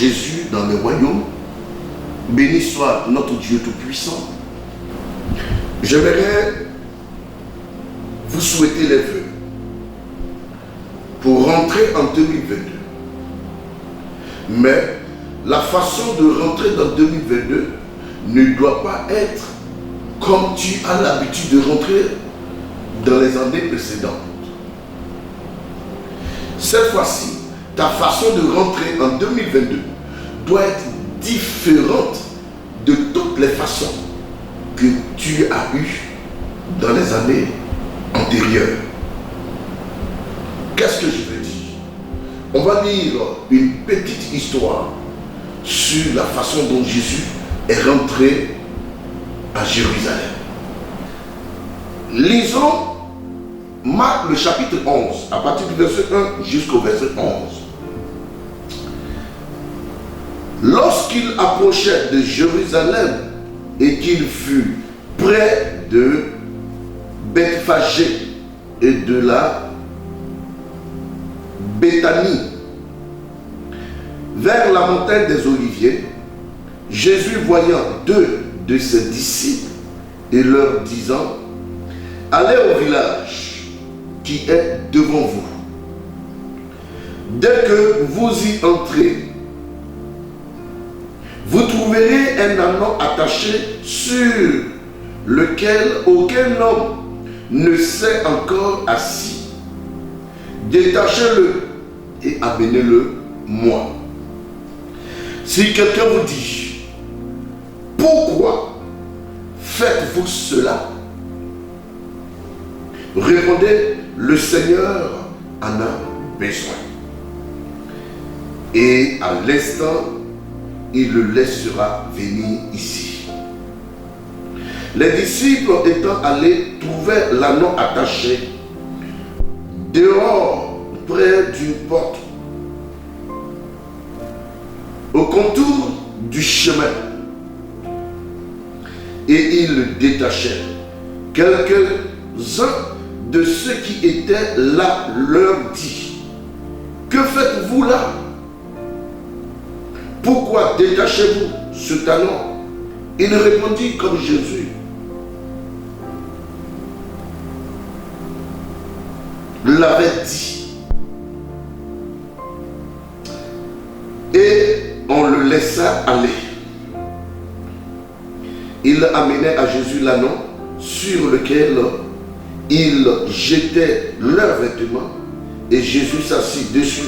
Jésus dans le royaume. Béni soit notre Dieu Tout-Puissant. J'aimerais vous souhaiter les vœux pour rentrer en 2022. Mais la façon de rentrer dans 2022 ne doit pas être comme tu as l'habitude de rentrer dans les années précédentes. Cette fois-ci, ta façon de rentrer en 2022 doit être différente de toutes les façons que tu as eues dans les années antérieures. Qu'est-ce que je veux dire? On va lire une petite histoire sur la façon dont Jésus est rentré à Jérusalem. Lisons Marc le chapitre 11, à partir du verset 1 jusqu'au verset 11. Lorsqu'il approchait de Jérusalem et qu'il fut près de Bethphagée et de la Béthanie, vers la montagne des Oliviers, Jésus, voyant deux de ses disciples et leur disant: allez au village qui est devant vous. Dès que vous y entrez, vous trouverez un ânon attaché sur lequel aucun homme ne s'est encore assis. Détachez-le et amenez-le moi. Si quelqu'un vous dit: pourquoi faites-vous cela? Répondez: le Seigneur en a besoin. Et à l'instant, il le laissera venir ici. Les disciples étant allés trouver l'ânon attaché dehors près d'une porte au contour du chemin, et ils le détachèrent. Quelques-uns de ceux qui étaient là leur dit: que faites-vous là? Pourquoi détachez-vous ce ânon? Il répondit comme Jésus l'avait dit. Et on le laissa aller. Il amenait à Jésus l'ânon sur lequel ils jetaient leurs vêtements, et Jésus s'assit dessus.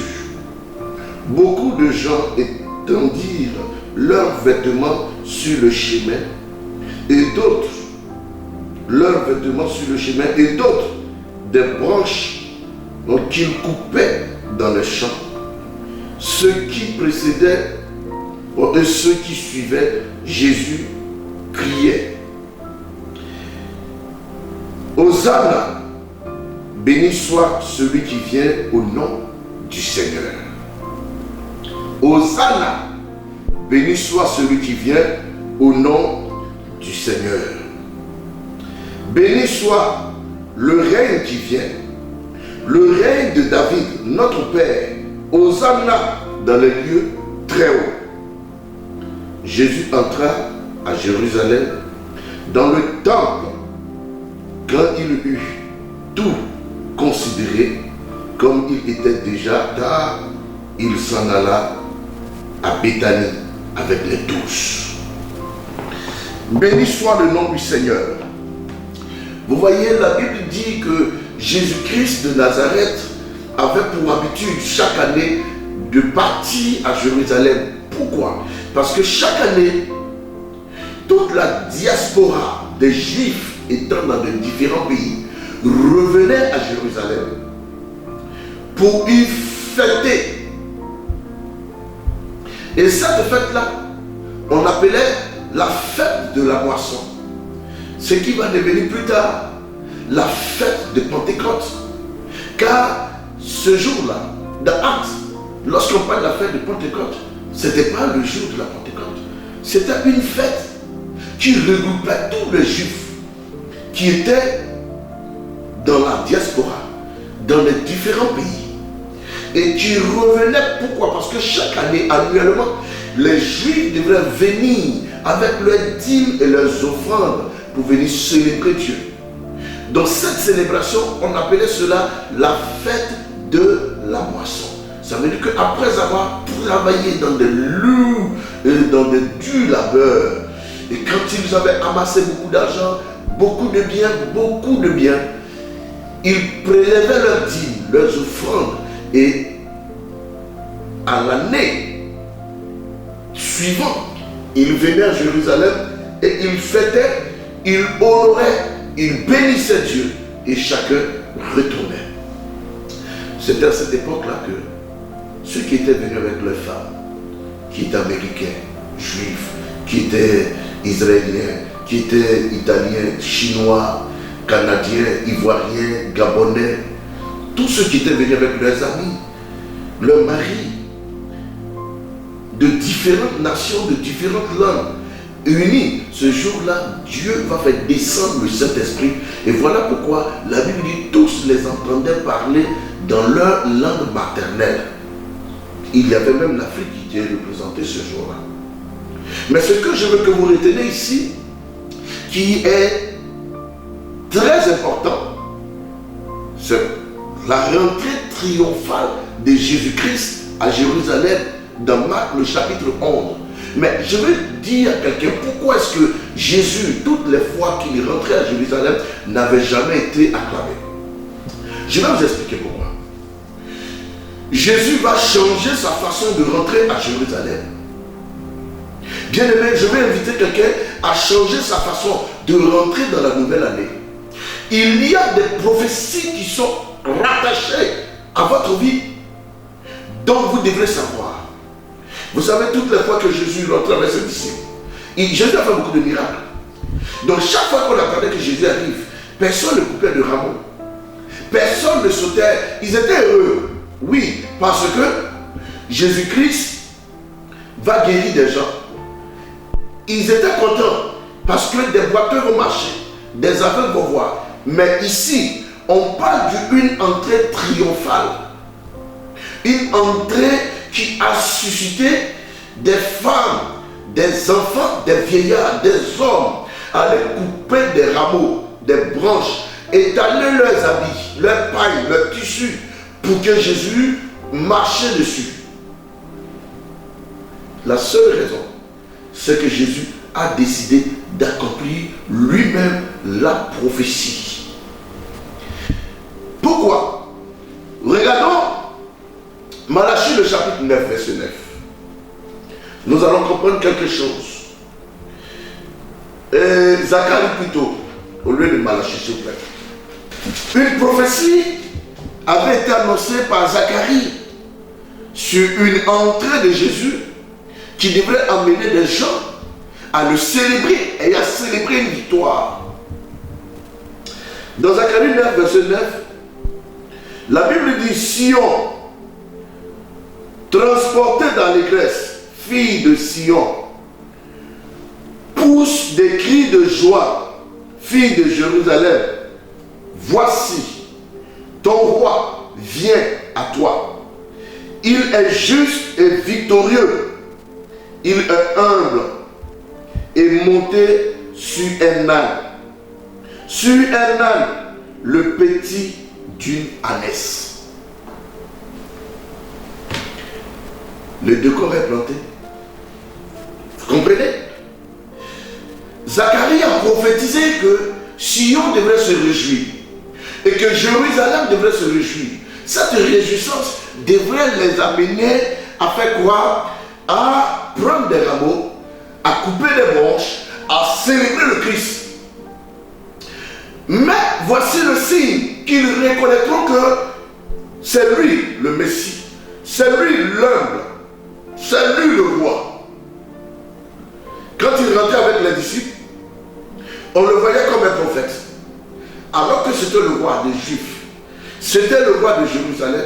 Beaucoup de gens étendirent leurs vêtements sur le chemin, et d'autres leurs vêtements sur le chemin, et d'autres des branches qu'ils coupaient dans les champs. Ceux qui précédaient et ceux qui suivaient Jésus criaient: Hosanna, béni soit celui qui vient au nom du Seigneur. Hosanna, béni soit celui qui vient au nom du Seigneur. Béni soit le règne qui vient, le règne de David, notre Père. Hosanna dans les lieux très hauts. Jésus entra à Jérusalem dans le temple. Quand il eut tout considéré, comme il était déjà tard, il s'en alla à Béthanie avec les 12. Béni soit le nom du Seigneur. Vous voyez, la Bible dit que Jésus-Christ de Nazareth avait pour habitude chaque année de partir à Jérusalem. Pourquoi? Parce que chaque année, toute la diaspora des Juifs étant dans de différents pays revenait à Jérusalem pour y fêter. Et cette fête-là, on appelait la fête de la moisson. Ce qui va devenir plus tard la fête de Pentecôte. Car ce jour-là, dans Actes, lorsqu'on parle de la fête de Pentecôte, ce n'était pas le jour de la Pentecôte. C'était une fête qui regroupait tous les Juifs qui étaient dans la diaspora, dans les différents pays. et qui revenaient. Pourquoi? Parce que chaque année, annuellement, les Juifs devraient venir avec leurs dîmes et leurs offrandes pour venir célébrer Dieu. Dans cette célébration, on appelait cela la fête de la moisson. Ça veut dire qu'après avoir travaillé dans des lourds et dans des durs labeurs, et quand ils avaient amassé beaucoup d'argent, beaucoup de biens, ils prélevaient leurs dîmes, leurs offrandes, et à l'année suivante, ils venaient à Jérusalem et ils fêtaient, ils honoraient, ils bénissaient Dieu et chacun retournait. C'était à cette époque-là que ceux qui étaient venus avec leurs femmes, qui étaient américains, juifs, qui étaient israéliens, qui étaient italiens, chinois, canadiens, ivoiriens, gabonais, tous ceux qui étaient venus avec leurs amis, leurs maris, de différentes nations, de différentes langues, unis, ce jour-là, Dieu va faire descendre le Saint-Esprit. Et voilà pourquoi la Bible dit tous les entendaient parler dans leur langue maternelle. Il y avait même l'Afrique qui était représentée ce jour-là. Mais ce que je veux que vous retenez ici, qui est très important, c'est la rentrée triomphale de Jésus-Christ à Jérusalem dans Marc le chapitre 11. Mais je veux dire à quelqu'un pourquoi est-ce que Jésus, toutes les fois qu'il rentrait à Jérusalem, n'avait jamais été acclamé. Je vais vous expliquer pourquoi. Jésus va changer sa façon de rentrer à Jérusalem. Bien aimé, je vais inviter quelqu'un à changer sa façon de rentrer dans la nouvelle année. Il y a des prophéties qui sont rattachées à votre vie, dont vous devrez savoir. Vous savez, toutes les fois que Jésus rentrait avec ses disciples, Jésus a fait beaucoup de miracles. Donc chaque fois qu'on attendait que Jésus arrive, personne ne coupait de rameau. Personne ne sautait. Ils étaient heureux. Oui, parce que Jésus-Christ va guérir des gens. Ils étaient contents parce que des boiteux vont marcher, des aveugles vont voir. Mais ici, on parle d'une entrée triomphale. Une entrée qui a suscité des femmes, des enfants, des vieillards, des hommes à aller couper des rameaux, des branches, étaler leurs habits, leurs pailles, leurs tissus, pour que Jésus marche dessus. La seule raison, c'est que Jésus a décidé d'accomplir lui-même la prophétie. Pourquoi? Regardons Malachie le chapitre 9, verset 9. Nous allons comprendre quelque chose. Zacharie plutôt, au lieu de Malachie, s'il vous plaît. Une prophétie avait été annoncée par Zacharie sur une entrée de Jésus qui devrait amener des gens à le célébrer et à célébrer une victoire. Dans Zacharie 9, verset 9, la Bible dit: Sion, transportée dans l'allégresse, fille de Sion, pousse des cris de joie, fille de Jérusalem. Voici, ton roi vient à toi. Il est juste et victorieux. Il est humble et monté sur un âne. Sur un âne, le petit d'une ânesse. Le décor est planté. Vous comprenez? Zacharie a prophétisé que Sion devrait se réjouir et que Jérusalem devrait se réjouir. Cette réjouissance devrait les amener à faire quoi? À prendre des rameaux, à couper des branches, à célébrer le Christ. Mais voici le signe qu'ils reconnaîtront que c'est lui le Messie, c'est lui l'humble, c'est lui le roi. Quand il rentrait avec les disciples, on le voyait comme un prophète. Alors que c'était le roi des Juifs, c'était le roi de Jérusalem.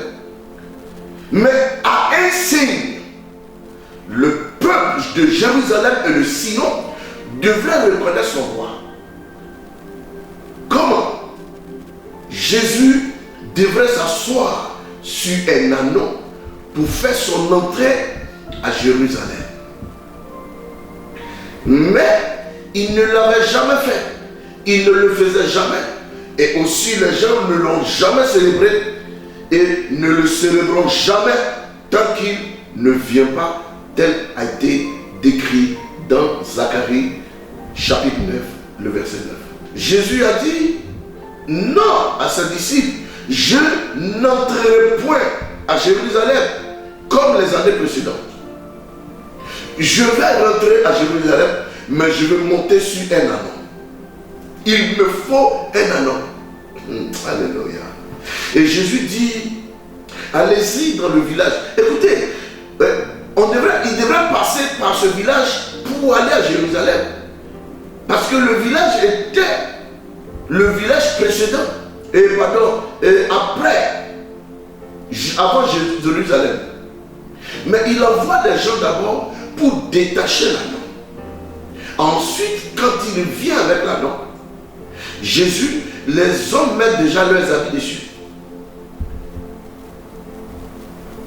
Mais à un signe, le peuple de Jérusalem et de Sion devrait reconnaître son roi. Comment? Jésus devrait s'asseoir sur un anneau pour faire son entrée à Jérusalem. Mais il ne l'avait jamais fait. Il ne le faisait jamais. Et aussi les gens ne l'ont jamais célébré et ne le célébreront jamais tant qu'il ne vient pas, tel a été décrit dans Zacharie chapitre 9, le verset 9. Jésus a dit non à ses disciples, je n'entrerai point à Jérusalem comme les années précédentes. Je vais rentrer à Jérusalem, mais je vais monter sur un anneau. Il me faut un anneau. Alléluia. Et Jésus dit, allez-y dans le village. Écoutez, il devrait passer par ce village pour aller à Jérusalem. Parce que le village était le village précédent. Avant Jérusalem. Mais il envoie des gens d'abord pour détacher l'anneau. Ensuite, quand il vient avec l'anneau, Jésus, les hommes mettent déjà leurs habits dessus.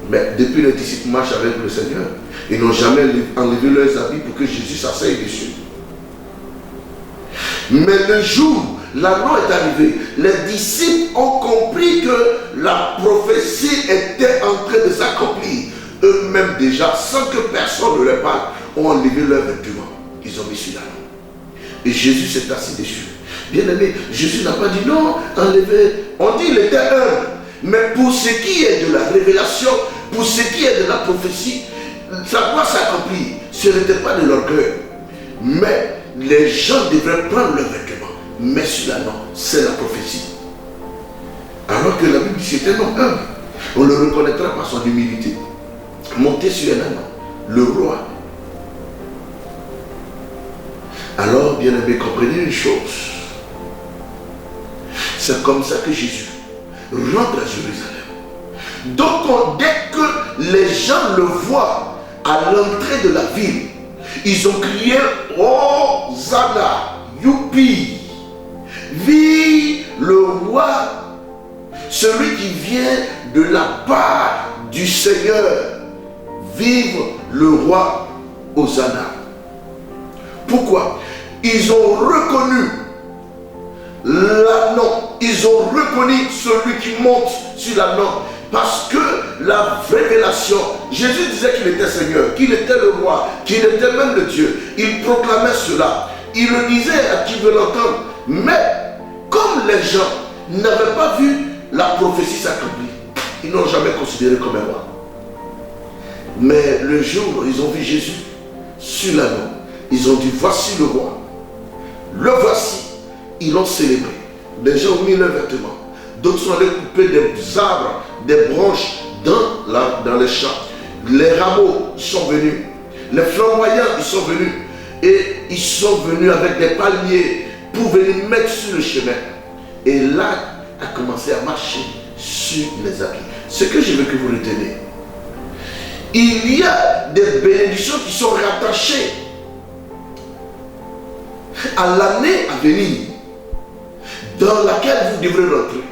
Mais depuis les disciples marchent avec le Seigneur, ils n'ont jamais enlevé leurs habits pour que Jésus s'asseye dessus. Mais le jour où l'anneau est arrivé, les disciples ont compris que la prophétie était en train de s'accomplir. Eux-mêmes déjà, sans que personne ne leur parle, ont enlevé leurs vêtements. Ils ont mis sur l'anneau. Et Jésus s'est assis dessus. Bien aimé, Jésus n'a pas dit non, enlevez. On dit qu'il était humble. Mais pour ce qui est de la révélation, pour ce qui est de la prophétie, ça doit s'accomplir. Ce n'était pas de l'orgueil. Mais les gens devraient prendre leurs vêtements. Mais sur l'anneau, c'est la prophétie. Alors que la Bible dit c'était un homme humble. On le reconnaîtra par son humilité. Monter sur un anneau, le roi. Alors, bien aimé, comprenez une chose. C'est comme ça que Jésus rentre à Jérusalem. Donc, dès que les gens le voient à l'entrée de la ville, ils ont crié Hosanna, Youpi, vive le roi, celui qui vient de la part du Seigneur, vive le roi, Hosanna. Pourquoi? Ils ont reconnu l'anneau, ils ont reconnu celui qui monte sur l'anneau. Parce que la révélation, Jésus disait qu'il était Seigneur, qu'il était le roi, qu'il était même le Dieu. Il proclamait cela. Il le disait à qui veut l'entendre. Mais comme les gens n'avaient pas vu la prophétie s'accomplir, ils n'ont jamais considéré comme un roi. Mais le jour où ils ont vu Jésus sur l'anneau, ils ont dit voici le roi. Le voici. Ils l'ont célébré. Des gens ont mis leurs vêtements. D'autres sont allés couper des arbres, des branches dans les champs. Les rameaux sont venus. Les flamboyants, ils sont venus. Et ils sont venus avec des palmiers pour venir mettre sur le chemin. Et là, a commencé à marcher sur les habits. Ce que je veux que vous reteniez. Il y a des bénédictions qui sont rattachées à l'année à venir, dans laquelle vous devrez rentrer.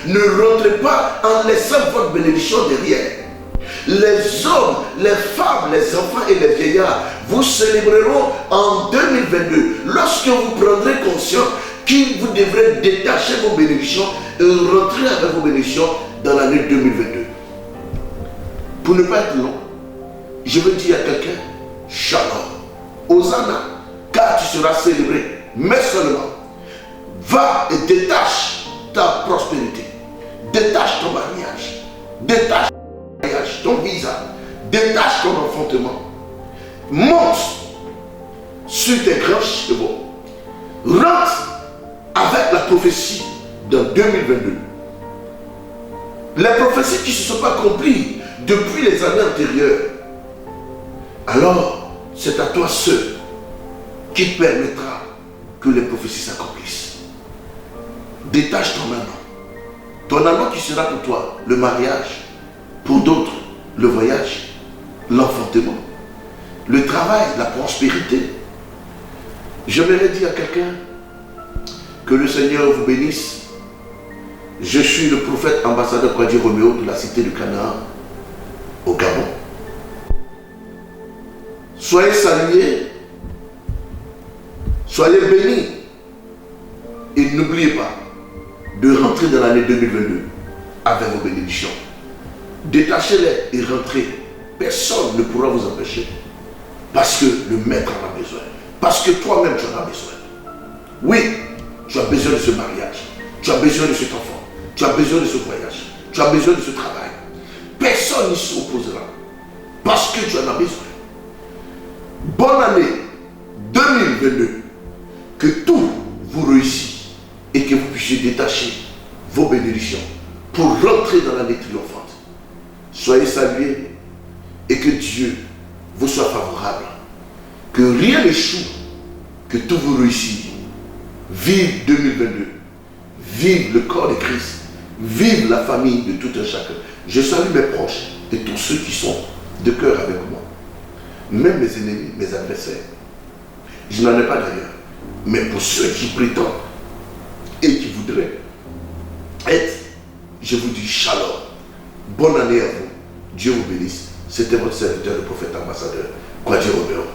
Ne rentrez pas en laissant votre bénédiction derrière. Les hommes, les femmes, les enfants et les vieillards vous célébreront en 2022 lorsque vous prendrez conscience que vous devrez détacher vos bénédictions et rentrer avec vos bénédictions dans l'année 2022. Pour ne pas être long, je veux dire à quelqu'un, Shalom, Hosanna, car tu seras célébré, mais seulement va et détache ta prospérité, détache ton mariage, détache ton mariage, ton visa, détache ton enfantement, monte sur tes grands chevaux, rentre avec la prophétie dans 2022. Les prophéties qui ne se sont pas accomplies depuis les années antérieures, alors c'est à toi seul qui permettra que les prophéties s'accomplissent. Détache ton anneau. Ton anneau qui sera pour toi le mariage, pour d'autres le voyage, l'enfantement, le travail, la prospérité. J'aimerais dire à quelqu'un que le Seigneur vous bénisse. Je suis le prophète ambassadeur Kwadji Roméo de la cité de Canaan au Gabon. Soyez salués, soyez bénis et n'oubliez pas de rentrer dans l'année 2022 avec vos bénédictions. Détachez-les et rentrez. Personne ne pourra vous empêcher. Parce que le maître en a besoin. Parce que toi-même tu en as besoin. Oui, tu as besoin de ce mariage. Tu as besoin de cet enfant. Tu as besoin de ce voyage. Tu as besoin de ce travail. Personne n'y s'opposera. Parce que tu en as besoin. Bonne année 2022. Que tout vous réussisse et que vous puissiez détacher vos bénédictions pour rentrer dans l'année triomphante. Soyez salués et que Dieu vous soit favorable. Que rien n'échoue, que tout vous réussisse. Vive 2022. Vive le corps de Christ. Vive la famille de tout un chacun. Je salue mes proches et tous ceux qui sont de cœur avec moi. Même mes ennemis, mes adversaires. Je n'en ai pas d'ailleurs. Mais pour ceux qui prétendent et qui voudraient être, je vous dis shalom. Bonne année à vous. Dieu vous bénisse. C'était votre serviteur, le prophète ambassadeur Kwadji Roméo.